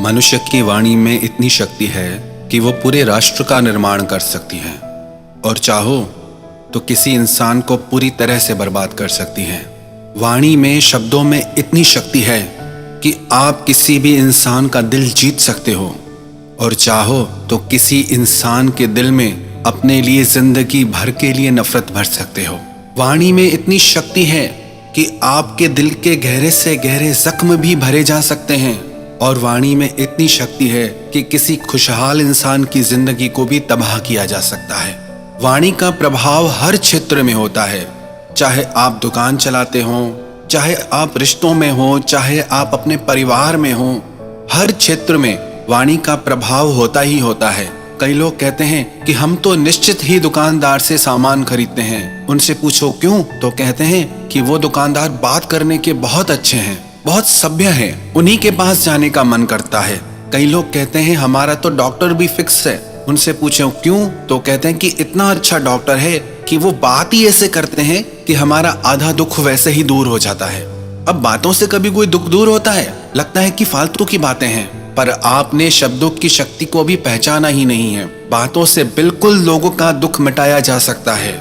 मनुष्य की वाणी में इतनी शक्ति है कि वो पूरे राष्ट्र का निर्माण कर सकती है और चाहो तो किसी इंसान को पूरी तरह से बर्बाद कर सकती है। वाणी में, शब्दों में इतनी शक्ति है कि आप किसी भी इंसान का दिल जीत सकते हो और चाहो तो किसी इंसान के दिल में अपने लिए जिंदगी भर के लिए नफरत भर सकते हो। वाणी में इतनी शक्ति है कि आपके दिल के गहरे से गहरे जख्म भी भरे जा सकते हैं और वाणी में इतनी शक्ति है कि किसी खुशहाल इंसान की जिंदगी को भी तबाह किया जा सकता है। वाणी का प्रभाव हर क्षेत्र में होता है, चाहे आप दुकान चलाते हो, चाहे आप रिश्तों में हो, चाहे आप अपने परिवार में हो, हर क्षेत्र में वाणी का प्रभाव होता ही होता है। कई लोग कहते हैं कि हम तो निश्चित ही दुकानदार से सामान खरीदते हैं, उनसे पूछो क्यों, तो कहते हैं कि वो दुकानदार बात करने के बहुत अच्छे हैं, बहुत सभ्य हैं, उन्हीं के पास जाने का मन करता है। कई लोग कहते हैं हमारा तो डॉक्टर भी फिक्स है, उनसे पूछो क्यों, तो कहते हैं कि इतना अच्छा डॉक्टर है कि वो बात ही ऐसे करते हैं कि हमारा आधा दुख वैसे ही दूर हो जाता है। अब बातों से कभी कोई दुख दूर होता है? लगता है कि फालतू की बातें हैं, पर आपने शब्दों की शक्ति को भी पहचाना ही नहीं है। बातों से बिल्कुल लोगों का दुख मिटाया जा सकता है।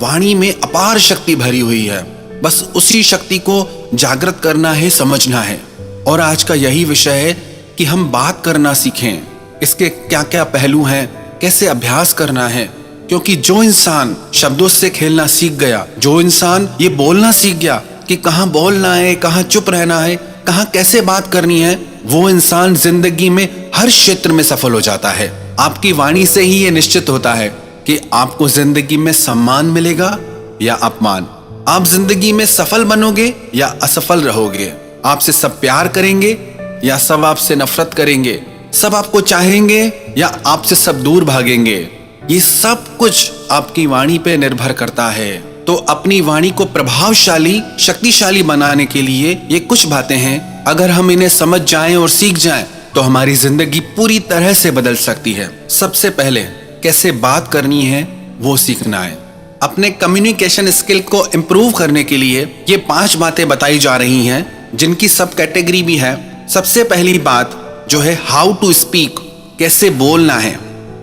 वाणी में अपार शक्ति भरी हुई है, बस उसी शक्ति को जागृत करना है, समझना है। और आज का यही विषय है कि हम बात करना सीखें, इसके क्या क्या पहलू हैं, कैसे अभ्यास करना है। क्योंकि जो इंसान शब्दों से खेलना सीख गया, जो इंसान ये बोलना सीख गया कि कहाँ बोलना है, कहाँ चुप रहना है, कहाँ कैसे बात करनी है, वो इंसान जिंदगी में हर क्षेत्र में सफल हो जाता है। आपकी वाणी से ही ये निश्चित होता है कि आपको जिंदगी में सम्मान मिलेगा या अपमान, आप जिंदगी में सफल बनोगे या असफल रहोगे, आपसे सब प्यार करेंगे या सब आपसे नफरत करेंगे, सब आपको चाहेंगे या आपसे सब दूर भागेंगे। ये सब कुछ आपकी वाणी पे निर्भर करता है। तो अपनी वाणी को प्रभावशाली, शक्तिशाली बनाने के लिए ये कुछ बातें हैं, अगर हम इन्हें समझ जाएं और सीख जाएं तो हमारी जिंदगी पूरी तरह से बदल सकती है। सबसे पहले कैसे बात करनी है वो सीखना है। अपने कम्युनिकेशन स्किल को इम्प्रूव करने के लिए ये 5 बातें बताई जा रही हैं, जिनकी सब कैटेगरी भी है। सबसे पहली बात जो है हाउ टू स्पीक, कैसे बोलना है।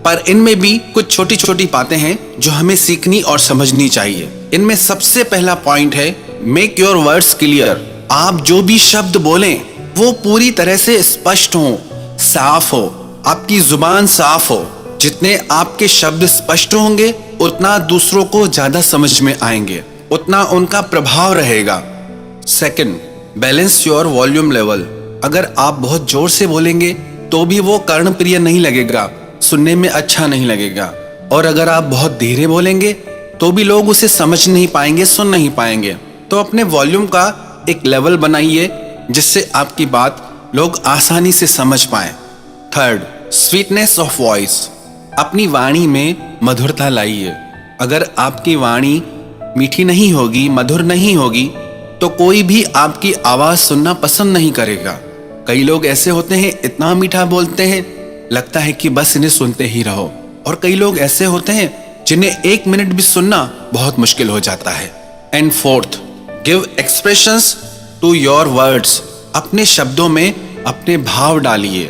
पर इनमें भी कुछ छोटी छोटी बातें हैं जो हमें सीखनी और समझनी चाहिए। इनमें सबसे पहला पॉइंट है मेक योर वर्ड्स क्लियर। आप जो भी शब्द बोलें वो पूरी तरह से स्पष्ट हो, साफ हो, आपकी जुबान साफ हो। जितने आपके शब्द स्पष्ट होंगे उतना दूसरों को ज्यादा समझ में आएंगे, उतना उनका प्रभाव रहेगा। Second, balance your volume level. अगर आप बहुत जोर से बोलेंगे तो भी वो कर्णप्रिय नहीं लगेगा, सुनने में अच्छा नहीं लगेगा। और अगर आप बहुत धीरे बोलेंगे तो भी लोग उसे समझ नहीं पाएंगे, सुन नहीं पाएंगे। तो अपने वॉल्यूम का एक लेवल बनाइए जिससे आपकी बात लोग आसानी से समझ पाएं। Third, sweetness of voice. अपनी वाणी में मधुरता लाइए। अगर आपकी वाणी मीठी नहीं होगी, मधुर नहीं होगी, तो कोई भी आपकी आवाज सुनना पसंद नहीं करेगा। कई लोग ऐसे होते हैं, इतना मीठा बोलते हैं, लगता है कि बस इन्हें सुनते ही रहो। और कई लोग ऐसे होते हैं जिन्हें 1 मिनट भी सुनना बहुत मुश्किल हो जाता है। And fourth, give expressions to your words. अपने शब्दों में अपने भाव डालिए।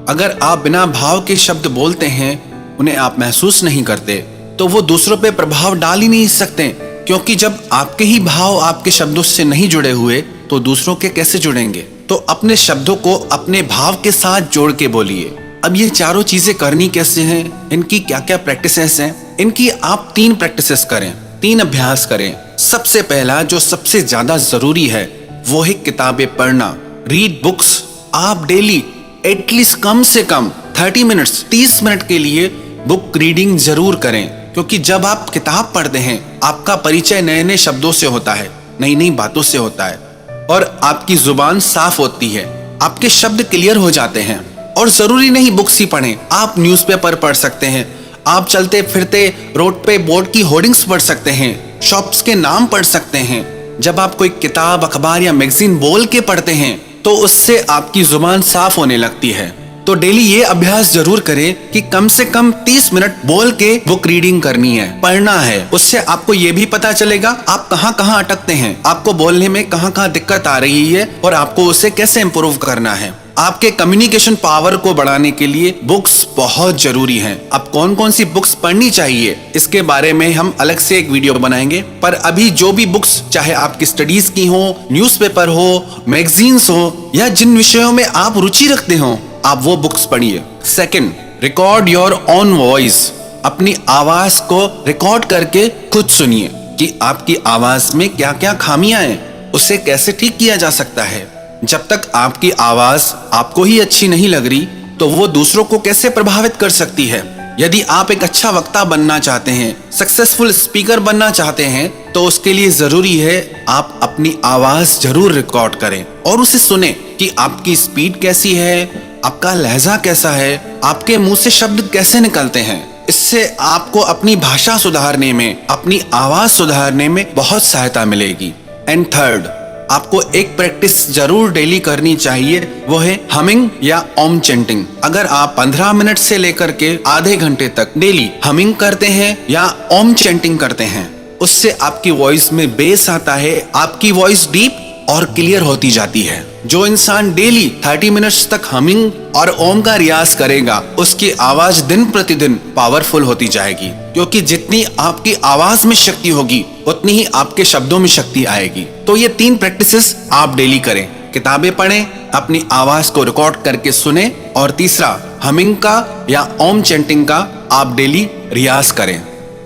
अगर आप बिना भाव के शब्द बोलते हैं, उन्हें आप महसूस नहीं करते, तो वो दूसरों पे प्रभाव डाल ही नहीं सकते। क्योंकि जब आपके ही भाव आपके शब्दों से नहीं जुड़े हुए तो दूसरों के कैसे जुड़ेंगे। तो अपने शब्दों को अपने भाव के साथ जोड़ के बोलिए। अब ये चारों चीजें करनी कैसे हैं, इनकी क्या क्या प्रैक्टिसेस हैं, इनकी आप 3 प्रैक्टिसेस करें, 3 अभ्यास करें। सबसे पहला जो सबसे ज्यादा जरूरी है वो है किताबें पढ़ना, रीड बुक्स। आप डेली एटलीस्ट कम से कम 30 मिनट्स, 30 मिनट के लिए बुक रीडिंग जरूर करें। क्योंकि जब आप किताब पढ़ते हैं आपका परिचय नए नए शब्दों से होता है, नई नई बातों से होता है और आपकी जुबान साफ होती है, आपके शब्द क्लियर हो जाते हैं। और जरूरी नहीं बुक्स ही पढ़ें, आप न्यूज़पेपर पढ़ सकते हैं, आप चलते फिरते रोड पे बोर्ड की होर्डिंग्स पढ़ सकते हैं, शॉप्स के नाम पढ़ सकते हैं। जब आप कोई किताब, अखबार या मैगजीन बोल के पढ़ते हैं तो उससे आपकी जुबान साफ होने लगती है। तो डेली ये अभ्यास जरूर करें कि कम से कम 30 मिनट बोल के बुक रीडिंग करनी है, पढ़ना है। उससे आपको ये भी पता चलेगा आप कहाँ अटकते हैं, आपको बोलने में कहाँ दिक्कत आ रही है और आपको उसे कैसे इम्प्रूव करना है। आपके कम्युनिकेशन पावर को बढ़ाने के लिए बुक्स बहुत जरूरी हैं। अब कौन कौन सी बुक्स पढ़नी चाहिए इसके बारे में हम अलग से एक वीडियो बनाएंगे, पर अभी जो भी बुक्स, चाहे आपकी स्टडीज की हो, न्यूज़पेपर हो, मैगजीन्स हो, या जिन विषयों में आप रुचि रखते हो, आप वो बुक्स पढ़िए। Second, record your own voice. अपनी आवाज को रिकॉर्ड करके खुद सुनिए कि आपकी आवाज में क्या क्या खामियां हैं, उसे कैसे ठीक किया जा सकता है। जब तक आपकी आवाज आपको ही अच्छी नहीं लग रही तो वो दूसरों को कैसे प्रभावित कर सकती है। यदि आप एक अच्छा वक्ता बनना चाहते हैं, सक्सेसफुल स्पीकर बनना चाहते हैं, तो उसके लिए जरूरी है आप अपनी आवाज जरूर रिकॉर्ड करें और उसे सुने कि आपकी स्पीड कैसी है, आपका लहजा कैसा है, आपके मुंह से शब्द कैसे निकलते हैं। इससे आपको अपनी भाषा सुधारने में, अपनी आवाज सुधारने में बहुत सहायता मिलेगी। एंड थर्ड, आपको एक प्रैक्टिस जरूर डेली करनी चाहिए, वो है हमिंग या ओम चैंटिंग। अगर आप 15 मिनट से लेकर के आधे घंटे तक डेली हमिंग करते हैं या ओम चैंटिंग करते हैं, उससे आपकी वॉइस में बेस आता है, आपकी वॉइस डीप और क्लियर होती जाती है। जो इंसान डेली 30 मिनट्स तक हमिंग और ओम का रियाज करेगा, उसकी आवाज दिन प्रतिदिन पावरफुल होती जाएगी, क्योंकि जितनी आपकी आवाज में शक्ति होगी उतनी ही आपके शब्दों में शक्ति आएगी। तो ये 3 प्रैक्टिसेस आप डेली करें। किताबें पढ़ें, अपनी आवाज को रिकॉर्ड करके सुने, और तीसरा, हमिंग का या ओम चैंटिंग का आप डेली रियाज करें।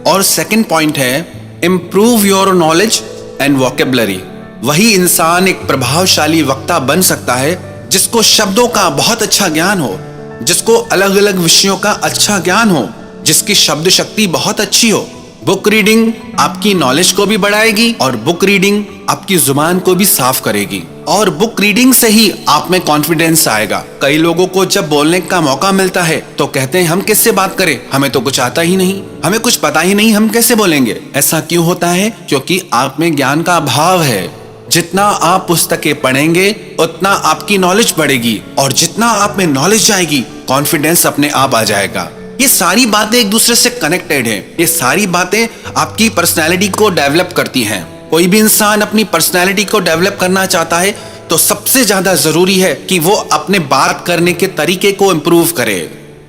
और सेकंड पॉइंट है, improve your knowledge and vocabulary. वही इंसान एक प्रभावशाली वक्ता बन सकता है जिसको शब्दों का बहुत अच्छा ज्ञान हो, जिसको अलग अलग विषयों का अच्छा ज्ञान हो, जिसकी शब्द शक्ति बहुत अच्छी हो। बुक रीडिंग आपकी नॉलेज को भी बढ़ाएगी और बुक रीडिंग आपकी जुबान को भी साफ करेगी, और बुक रीडिंग से ही आप में कॉन्फिडेंस आएगा। कई लोगों को जब बोलने का मौका मिलता है तो कहते हैं हम किससे बात करें, हमें तो कुछ आता ही नहीं, हमें कुछ पता ही नहीं, हम कैसे बोलेंगे। ऐसा क्यों होता है? क्योंकि आप में ज्ञान का अभाव है। जितना आप पुस्तकें पढ़ेंगे उतना आपकी नॉलेज बढ़ेगी, और जितना आप में नॉलेज आएगी कॉन्फिडेंस अपने आप आ जाएगा। ये सारी बातें एक दूसरे से कनेक्टेड हैं। ये सारी बातें आपकी पर्सनैलिटी को डेवलप करती हैं। कोई भी इंसान अपनी पर्सनैलिटी को डेवलप करना चाहता है तो सबसे ज्यादा जरूरी है कि वो अपने बात करने के तरीके को इम्प्रूव करे।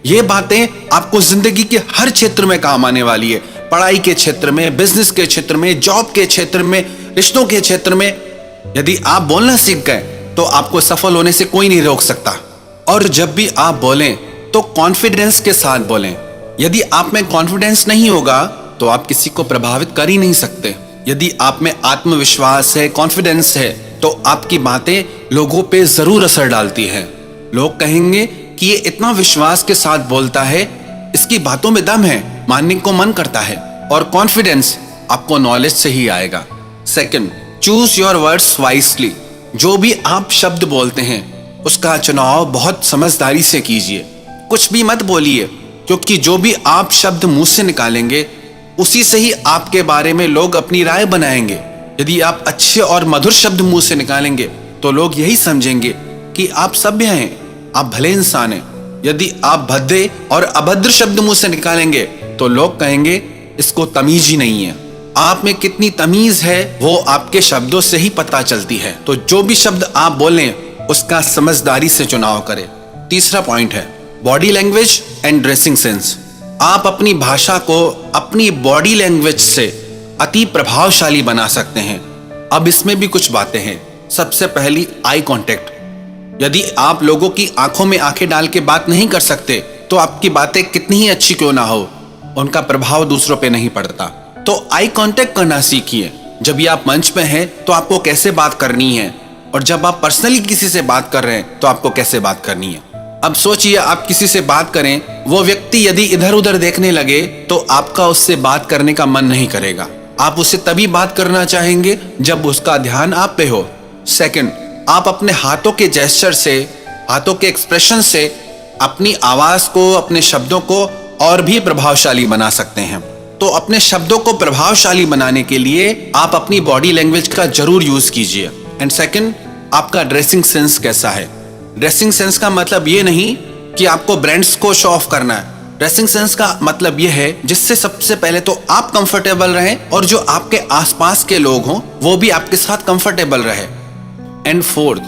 ये बातें आपको जिंदगी के हर क्षेत्र में काम आने वाली है। पढ़ाई के क्षेत्र में, बिजनेस के क्षेत्र में, जॉब के क्षेत्र में, रिश्तों के क्षेत्र में। यदि आप बोलना सीख गए तो आपको सफल होने से कोई नहीं रोक सकता। और जब भी आप बोलें तो कॉन्फिडेंस के साथ बोलें। यदि आप में कॉन्फिडेंस नहीं होगा तो आप किसी को प्रभावित कर ही नहीं सकते। यदि आप में आत्मविश्वास है, कॉन्फिडेंस है, तो आपकी बातें लोगों पे जरूर असर डालती हैं। लोग कहेंगे कि ये इतना विश्वास के साथ बोलता है, इसकी बातों में दम है, मानने को मन करता है। और कॉन्फिडेंस आपको नॉलेज से ही आएगा। Second, choose your words wisely. जो भी आप शब्द बोलते हैं उसका चुनाव बहुत समझदारी से कीजिए। कुछ भी मत बोलिए, क्योंकि जो भी आप शब्द मुंह से निकालेंगे उसी से ही आपके बारे में लोग अपनी राय बनाएंगे। यदि आप अच्छे और मधुर शब्द मुंह से निकालेंगे तो लोग यही समझेंगे कि आप सभ्य हैं, आप भले इंसान हैं। यदि आप भद्दे और अभद्र शब्द मुंह से निकालेंगे तो लोग कहेंगे इसको तमीज ही नहीं है। आप में कितनी तमीज है वो आपके शब्दों से ही पता चलती है। तो जो भी शब्द आप बोलें उसका समझदारी से चुनाव करें। तीसरा पॉइंट है body language and dressing sense. आप अपनी भाषा को अपनी बॉडी लैंग्वेज से अति प्रभावशाली बना सकते हैं। अब इसमें भी कुछ बातें हैं। सबसे पहली, आई कांटेक्ट। यदि आप लोगों की आंखों में आंखें डाल के बात नहीं कर सकते तो आपकी बातें कितनी ही अच्छी क्यों ना हो, उनका प्रभाव दूसरों पे नहीं पड़ता। तो आई कांटेक्ट करना सीखिए। जब भी आप मंच पे हैं तो आपको कैसे बात करनी है, और जब आप पर्सनली किसी से बात कर रहे हैं तो आपको कैसे बात करनी है। अब सोचिए, आप किसी से बात करें, वो व्यक्ति यदि इधर उधर देखने लगे तो आपका उससे बात करने का मन नहीं करेगा। आप उससे तभी बात करना चाहेंगे जब उसका ध्यान आप पे हो। सेकंड, आप अपने हाथों के जेस्चर से, हाथों के एक्सप्रेशन से अपनी आवाज को, अपने शब्दों को और भी प्रभावशाली बना सकते हैं। तो अपने शब्दों को प्रभावशाली बनाने के लिए आप अपनी बॉडी लैंग्वेज का जरूर यूज कीजिए। एंड सेकंड, आपका ड्रेसिंग सेंस कैसा है। ड्रेसिंग सेंस का मतलब ये नहीं कि आपको ब्रांड्स को शो ऑफ करना है। ड्रेसिंग सेंस का मतलब ये है जिससे सबसे पहले तो आप कंफर्टेबल रहें और जो आपके आसपास के लोग हों वो भी आपके साथ कंफर्टेबल रहे। And fourth,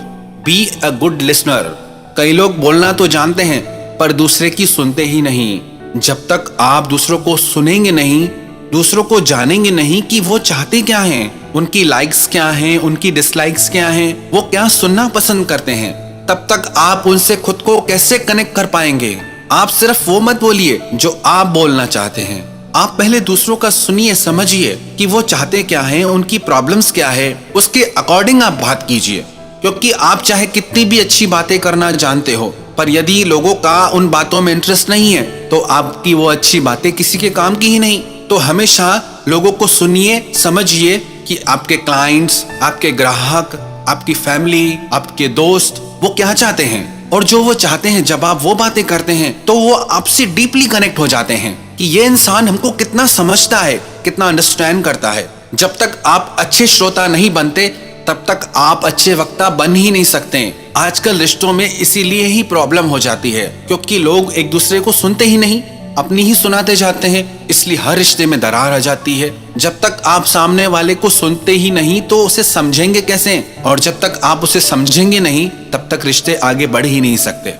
be a good listener. कई लोग बोलना तो जानते हैं पर दूसरे की सुनते ही नहीं। जब तक आप दूसरों को सुनेंगे नहीं, दूसरों को जानेंगे नहीं कि वो चाहते क्या हैं, उनकी लाइक्स क्या हैं, उनकी डिसलाइक्स क्या हैं, वो क्या सुनना पसंद करते हैं, तब तक आप उनसे खुद को कैसे कनेक्ट कर पाएंगे। आप सिर्फ वो मत बोलिए जो आप बोलना चाहते हैं। आप पहले दूसरों का सुनिए, समझिए कि वो चाहते क्या हैं, उनकी प्रॉब्लम्स क्या है, उसके अकॉर्डिंग आप बात कीजिए। क्योंकि आप चाहे कितनी भी अच्छी बातें करना जानते हो, पर यदि लोगों का उन बातों में इंटरेस्ट नहीं है तो आपकी वो अच्छी बातें किसी के काम की ही नहीं। तो हमेशा लोगों को सुनिए, समझिए कि आपके क्लाइंट्स, आपके ग्राहक, आपकी फैमिली, आपके दोस्त वो क्या चाहते हैं, और जो वो चाहते हैं जब आप वो बातें करते हैं तो वो आपसे डीपली कनेक्ट हो जाते हैं कि ये इंसान हमको कितना समझता है, कितना अंडरस्टैंड करता है। जब तक आप अच्छे श्रोता नहीं बनते तब तक आप अच्छे वक्ता बन ही नहीं सकते। आजकल रिश्तों में इसीलिए ही प्रॉब्लम हो जाती है क्योंकि लोग एक दूसरे को सुनते ही नहीं, अपनी ही सुनाते जाते हैं, इसलिए हर रिश्ते में दरार आ जाती है। जब तक आप सामने वाले को सुनते ही नहीं तो उसे समझेंगे कैसे, और जब तक आप उसे समझेंगे नहीं तब तक रिश्ते आगे बढ़ ही नहीं सकते।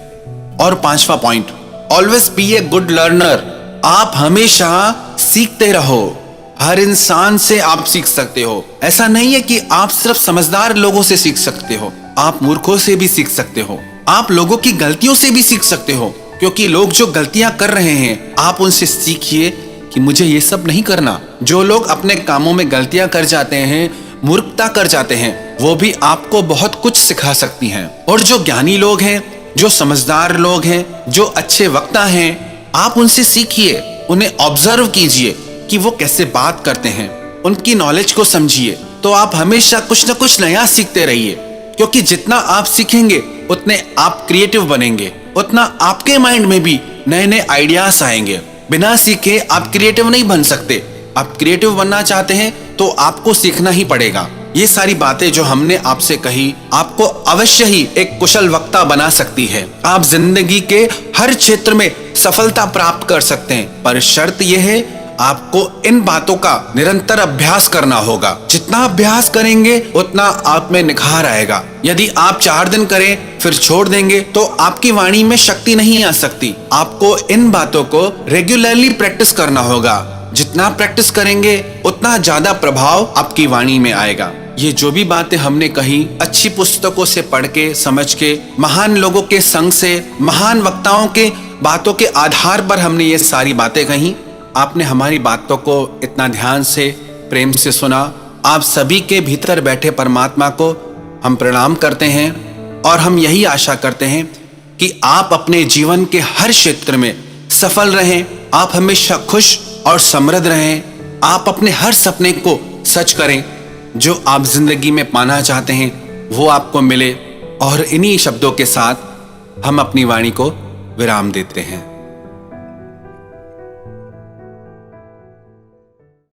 और 5वां point, always be a good learner. आप हमेशा सीखते रहो। हर इंसान से आप सीख सकते हो। ऐसा नहीं है कि आप सिर्फ समझदार लोगों से सीख सकते हो, आप मूर्खों से भी सीख सकते हो, आप लोगों की गलतियों से भी सीख सकते हो। क्योंकि लोग जो गलतियां कर रहे हैं आप उनसे सीखिए कि मुझे ये सब नहीं करना। जो लोग अपने कामों में गलतियां कर जाते हैं, मूर्खता कर जाते हैं, वो भी आपको बहुत कुछ सिखा सकती हैं। और जो ज्ञानी लोग हैं, जो समझदार लोग हैं, जो अच्छे वक्ता हैं, आप उनसे सीखिए, उन्हें ऑब्जर्व कीजिए कि वो कैसे बात करते हैं, उनकी नॉलेज को समझिए। तो आप हमेशा कुछ ना कुछ नया सीखते रहिए, क्योंकि जितना आप सीखेंगे उतने आप क्रिएटिव बनेंगे, उतना आपके माइंड में भी नए नए आइडियाज आएंगे। बिना सीखे आप क्रिएटिव नहीं बन सकते। आप क्रिएटिव बनना चाहते हैं तो आपको सीखना ही पड़ेगा। ये सारी बातें जो हमने आपसे कही आपको अवश्य ही एक कुशल वक्ता बना सकती है। आप जिंदगी के हर क्षेत्र में सफलता प्राप्त कर सकते हैं, पर शर्त यह है आपको इन बातों का निरंतर अभ्यास करना होगा। जितना अभ्यास करेंगे उतना आप में निखार आएगा। यदि आप 4 दिन करें फिर छोड़ देंगे तो आपकी वाणी में शक्ति नहीं आ सकती। आपको इन बातों को रेगुलरली प्रैक्टिस करना होगा। जितना प्रैक्टिस करेंगे उतना ज्यादा प्रभाव आपकी वाणी में आएगा। ये जो भी बातें हमने कही अच्छी पुस्तकों से पढ़ के, समझ के, महान लोगों के संग से, महान वक्ताओं के बातों के आधार पर हमने ये सारी बातें कही। आपने हमारी बातों को इतना ध्यान से, प्रेम से सुना। आप सभी के भीतर बैठे परमात्मा को हम प्रणाम करते हैं और हम यही आशा करते हैं कि आप अपने जीवन के हर क्षेत्र में सफल रहें, आप हमेशा खुश और समृद्ध रहें, आप अपने हर सपने को सच करें, जो आप जिंदगी में पाना चाहते हैं वो आपको मिले। और इन्हीं शब्दों के साथ हम अपनी वाणी को विराम देते हैं।